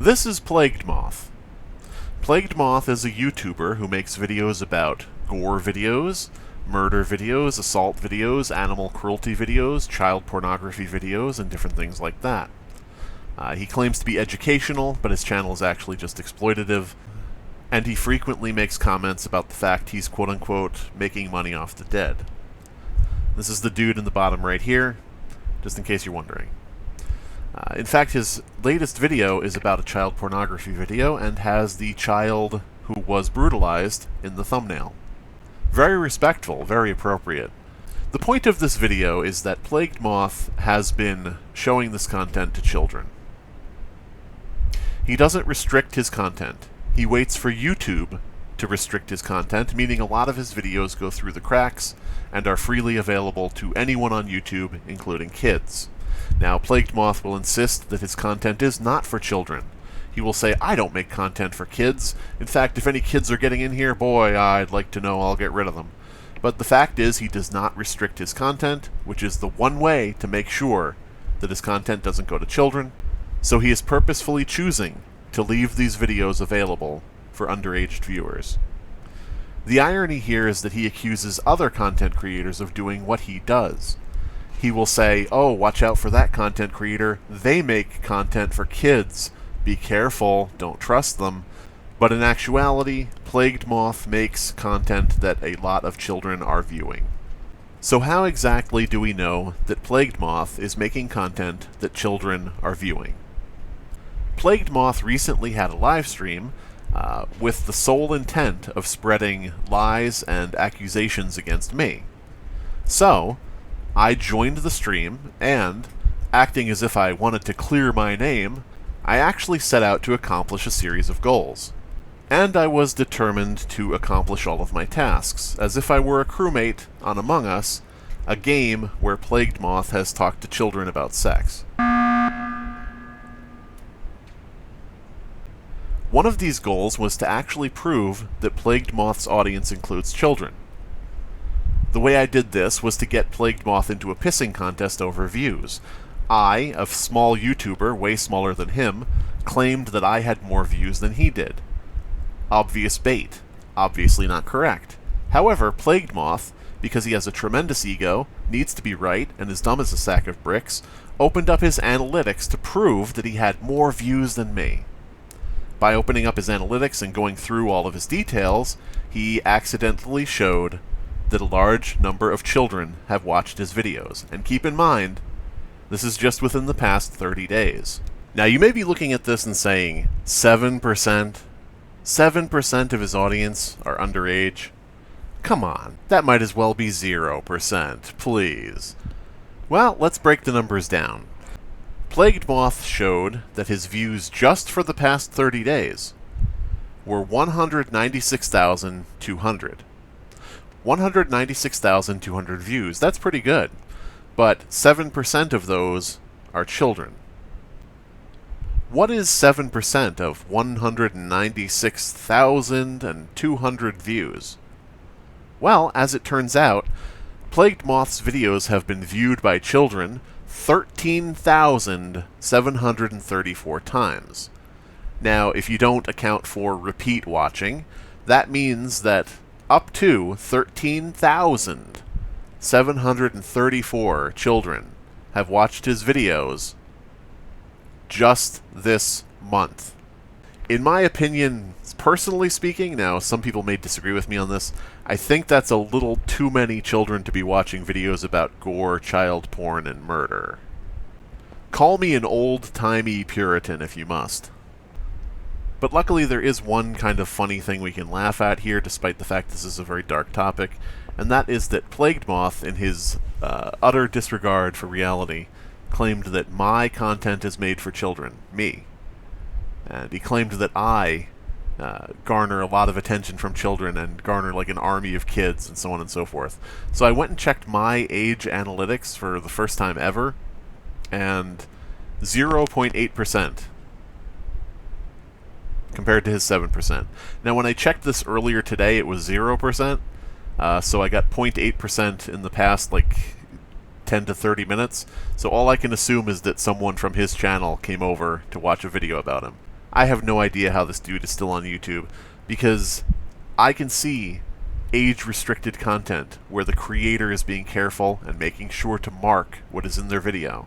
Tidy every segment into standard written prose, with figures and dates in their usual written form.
This is PlaguedMoth. PlaguedMoth is a YouTuber who makes videos about gore videos, murder videos, assault videos, animal cruelty videos, child pornography videos, and different things like that. He claims to be educational, but his channel is actually just exploitative, and he frequently makes comments about the fact he's quote-unquote making money off the dead. This is the dude in the bottom right here, just in case you're wondering. In fact, his latest video is about a child pornography video and has the child who was brutalized in the thumbnail. Very respectful, very appropriate. The point of this video is that PlaguedMoth has been showing this content to children. He doesn't restrict his content. He waits for YouTube to restrict his content, meaning a lot of his videos go through the cracks and are freely available to anyone on YouTube, including kids. Now, PlaguedMoth will insist that his content is not for children. He will say, I don't make content for kids. In fact, if any kids are getting in here, boy, I'd like to know, I'll get rid of them. But the fact is, he does not restrict his content, which is the one way to make sure that his content doesn't go to children. So he is purposefully choosing to leave these videos available for underage viewers. The irony here is that he accuses other content creators of doing what he does. He will say, oh, watch out for that content creator. They make content for kids. Be careful. Don't trust them. But in actuality, PlaguedMoth makes content that a lot of children are viewing. So how exactly do we know that PlaguedMoth is making content that children are viewing? PlaguedMoth recently had a live stream with the sole intent of spreading lies and accusations against me. So, I joined the stream, and, acting as if I wanted to clear my name, I actually set out to accomplish a series of goals. And I was determined to accomplish all of my tasks, as if I were a crewmate on Among Us, a game where PlaguedMoth has talked to children about sex. One of these goals was to actually prove that PlaguedMoth's audience includes children. The way I did this was to get PlaguedMoth into a pissing contest over views. I, a small YouTuber, way smaller than him, claimed that I had more views than he did. Obvious bait. Obviously not correct. However, PlaguedMoth, because he has a tremendous ego, needs to be right, and is dumb as a sack of bricks, opened up his analytics to prove that he had more views than me. By opening up his analytics and going through all of his details, he accidentally showed that a large number of children have watched his videos. And keep in mind, this is just within the past 30 days. Now, you may be looking at this and saying, 7%? 7% of his audience are underage? Come on, that might as well be 0%, please. Well, let's break the numbers down. PlaguedMoth showed that his views just for the past 30 days were 196,200. 196,200 views. That's pretty good. But 7% of those are children. What is 7% of 196,200 views? Well, as it turns out, PlaguedMoth's videos have been viewed by children 13,734 times. Now, if you don't account for repeat watching, that means that up to 13,734 children have watched his videos just this month. In my opinion, personally speaking, now some people may disagree with me on this, I think that's a little too many children to be watching videos about gore, child porn, and murder. Call me an old-timey Puritan if you must. But luckily there is one kind of funny thing we can laugh at here, despite the fact this is a very dark topic, and that is that PlaguedMoth, in his utter disregard for reality, claimed that my content is made for children, me. And he claimed that I garner a lot of attention from children and garner like an army of kids and so on and so forth. So I went and checked my age analytics for the first time ever, and 0.8%. Compared to his 7%. Now, when I checked this earlier today, it was 0%, so I got 0.8% in the past, 10 to 30 minutes, so all I can assume is that someone from his channel came over to watch a video about him. I have no idea how this dude is still on YouTube, because I can see age-restricted content where the creator is being careful and making sure to mark what is in their video.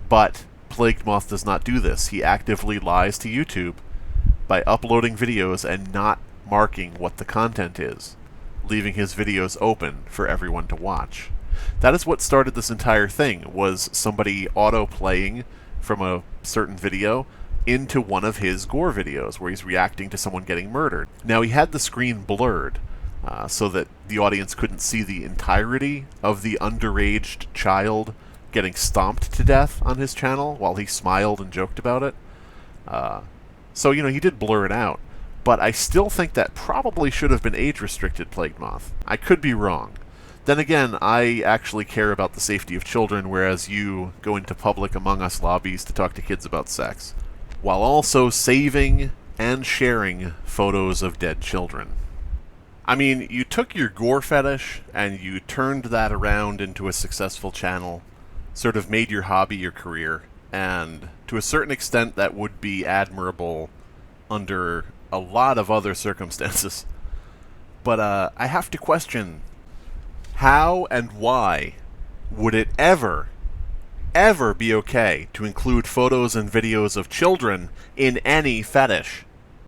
But PlaguedMoth does not do this. He actively lies to YouTube by uploading videos and not marking what the content is, leaving his videos open for everyone to watch. That is what started this entire thing, was somebody auto-playing from a certain video into one of his Gore videos where he's reacting to someone getting murdered. Now, he had the screen blurred so that the audience couldn't see the entirety of the underaged child getting stomped to death on his channel while he smiled and joked about it. So, he did blur it out. But I still think that probably should have been age-restricted, PlaguedMoth. I could be wrong. Then again, I actually care about the safety of children, whereas you go into public Among Us lobbies to talk to kids about sex, while also saving and sharing photos of dead children. I mean, you took your Gore fetish and you turned that around into a successful channel, sort of made your hobby your career, and to a certain extent that would be admirable under a lot of other circumstances. But I have to question, how and why would it ever be okay to include photos and videos of children in any fetish?